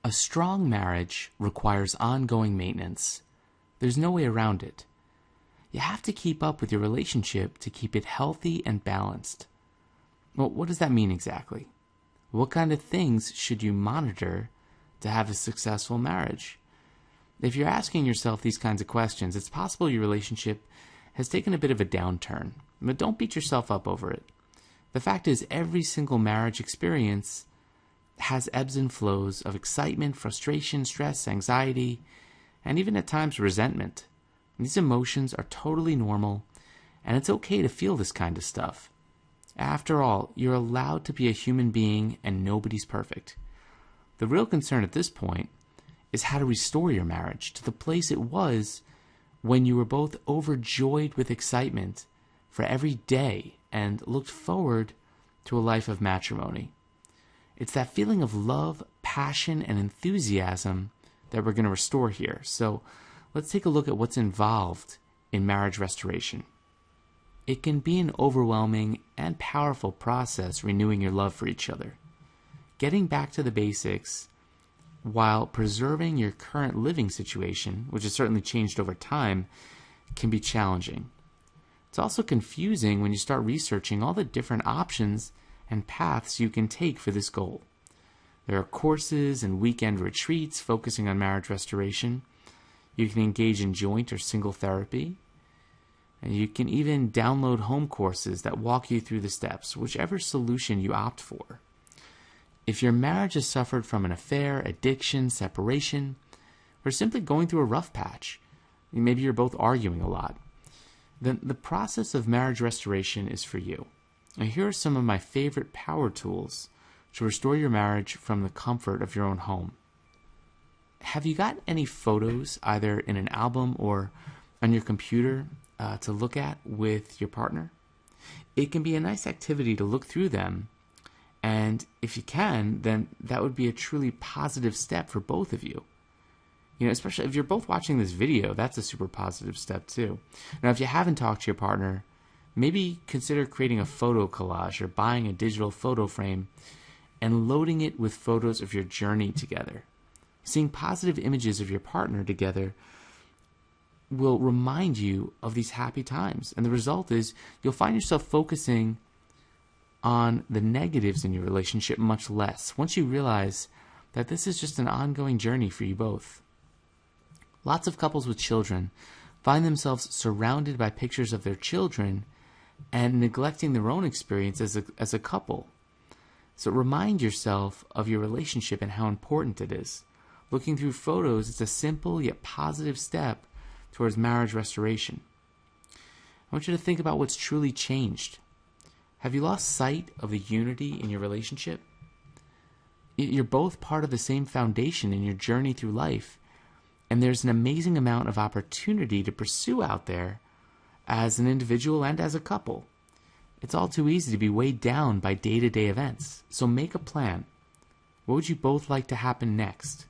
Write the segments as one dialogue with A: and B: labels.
A: A strong marriage requires ongoing maintenance. There's no way around it. You have to keep up with your relationship to keep it healthy and balanced. Well, what does that mean exactly? What kind of things should you monitor to have a successful marriage? If you're asking yourself these kinds of questions, it's possible your relationship has taken a bit of a downturn, but don't beat yourself up over it. The fact is, every single marriage experience has ebbs and flows of excitement, frustration, stress, anxiety, and even at times resentment. These emotions are totally normal, and it's okay to feel this kind of stuff. After all, you're allowed to be a human being, and nobody's perfect. The real concern at this point is how to restore your marriage to the place it was when you were both overjoyed with excitement for every day and looked forward to a life of matrimony. It's that feeling of love, passion, and enthusiasm that we're going to restore here. So let's take a look at what's involved in marriage restoration. It can be an overwhelming and powerful process renewing your love for each other. Getting back to the basics while preserving your current living situation, which has certainly changed over time, can be challenging. It's also confusing when you start researching all the different options and paths you can take for this goal. There are courses and weekend retreats focusing on marriage restoration. You can engage in joint or single therapy. And you can even download home courses that walk you through the steps, whichever solution you opt for. If your marriage has suffered from an affair, addiction, separation, or simply going through a rough patch, maybe you're both arguing a lot, then the process of marriage restoration is for you. And here are some of my favorite power tools to restore your marriage from the comfort of your own home. Have you got any photos, either in an album or on your computer, to look at with your partner? It can be a nice activity to look through them, and if you can, then that would be a truly positive step for both of you. Especially if you're both watching this video, that's a super positive step too. Now, if you haven't talked to your partner, maybe consider creating a photo collage or buying a digital photo frame and loading it with photos of your journey together. Seeing positive images of your partner together will remind you of these happy times. And the result is you'll find yourself focusing on the negatives in your relationship much less once you realize that this is just an ongoing journey for you both. Lots of couples with children find themselves surrounded by pictures of their children and neglecting their own experience as a couple. So remind yourself of your relationship and how important it is. Looking through photos is a simple yet positive step towards marriage restoration. I want you to think about what's truly changed. Have you lost sight of the unity in your relationship? You're both part of the same foundation in your journey through life, and there's an amazing amount of opportunity to pursue out there as an individual and as a couple. It's all too easy to be weighed down by day-to-day events, so make a plan. What would you both like to happen next?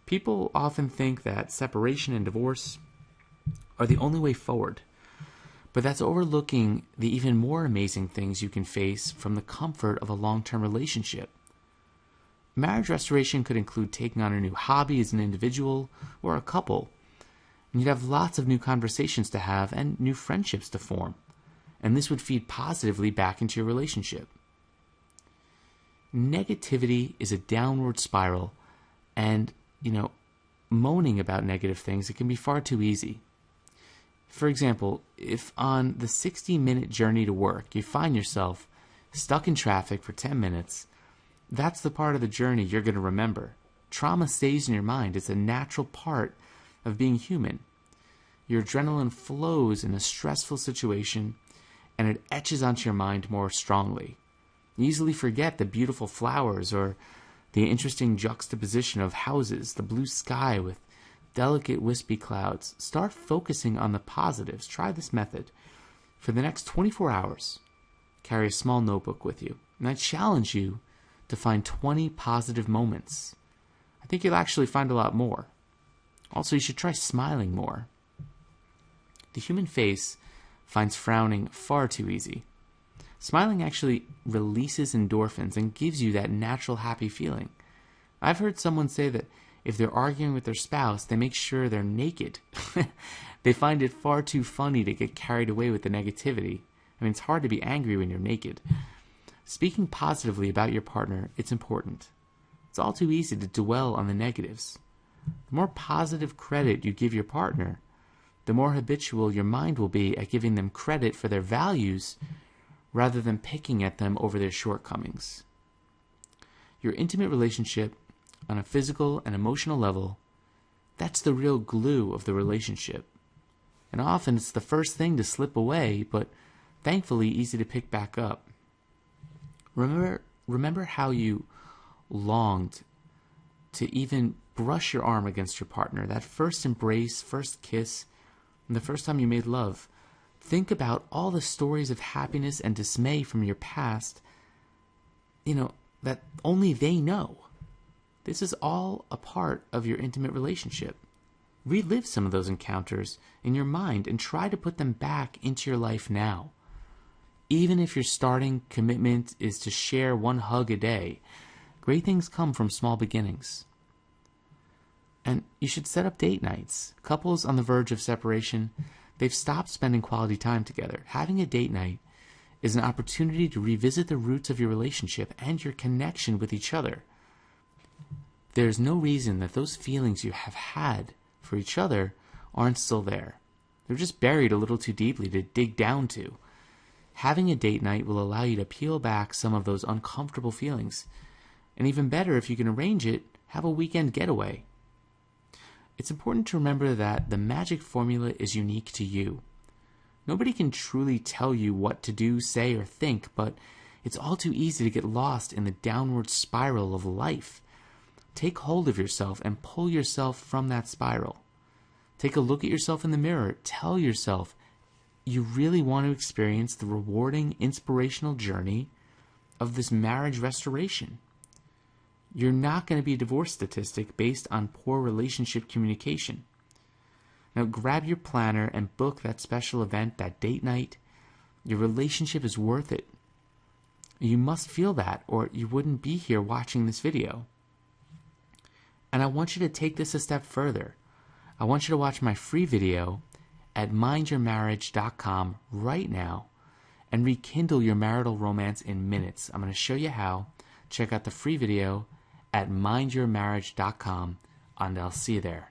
A: People often think that separation and divorce are the only way forward, but that's overlooking the even more amazing things you can face from the comfort of a long-term relationship. Marriage restoration could include taking on a new hobby as an individual or a couple, and you'd have lots of new conversations to have and new friendships to form, and this would feed positively back into your relationship. Negativity is a downward spiral, and moaning about negative things, it can be far too easy. For example, if on the 60-minute journey to work you find yourself stuck in traffic for 10 minutes, that's the part of the journey you're going to remember. Trauma stays in your mind. It's a natural part of being human. Your adrenaline flows in a stressful situation, and it etches onto your mind more strongly. You easily forget the beautiful flowers or the interesting juxtaposition of houses, the blue sky with delicate wispy clouds. Start focusing on the positives. Try this method. For the next 24 hours, carry a small notebook with you. And I challenge you to find 20 positive moments. I think you'll actually find a lot more. Also, you should try smiling more. The human face finds frowning far too easy. Smiling actually releases endorphins and gives you that natural happy feeling. I've heard someone say that if they're arguing with their spouse, they make sure they're naked. They find it far too funny to get carried away with the negativity. I mean, it's hard to be angry when you're naked. Speaking positively about your partner, it's important. It's all too easy to dwell on the negatives. The more positive credit you give your partner, the more habitual your mind will be at giving them credit for their values rather than picking at them over their shortcomings. Your intimate relationship, on a physical and emotional level, that's the real glue of the relationship. And often it's the first thing to slip away, but thankfully easy to pick back up. Remember how you longed to even brush your arm against your partner, that first embrace, first kiss, and the first time you made love. Think about all the stories of happiness and dismay from your past, that only they know. This is all a part of your intimate relationship. Relive some of those encounters in your mind and try to put them back into your life now. Even if your starting commitment is to share one hug a day, great things come from small beginnings. And you should set up date nights. Couples on the verge of separation, they've stopped spending quality time together. Having a date night is an opportunity to revisit the roots of your relationship and your connection with each other. There's no reason that those feelings you have had for each other aren't still there. They're just buried a little too deeply to dig down to. Having a date night will allow you to peel back some of those uncomfortable feelings. And even better, if you can arrange it, have a weekend getaway. It's important to remember that the magic formula is unique to you. Nobody can truly tell you what to do, say, or think, but it's all too easy to get lost in the downward spiral of life. Take hold of yourself and pull yourself from that spiral. Take a look at yourself in the mirror. Tell yourself you really want to experience the rewarding, inspirational journey of this marriage restoration. You're not going to be a divorce statistic based on poor relationship communication. Now grab your planner and book that special event, that date night. Your relationship is worth it. You must feel that, or you wouldn't be here watching this video. And I want you to take this a step further. I want you to watch my free video at mindyourmarriage.com right now and rekindle your marital romance in minutes. I'm going to show you how. Check out the free video at mindyourmarriage.com, and I'll see you there.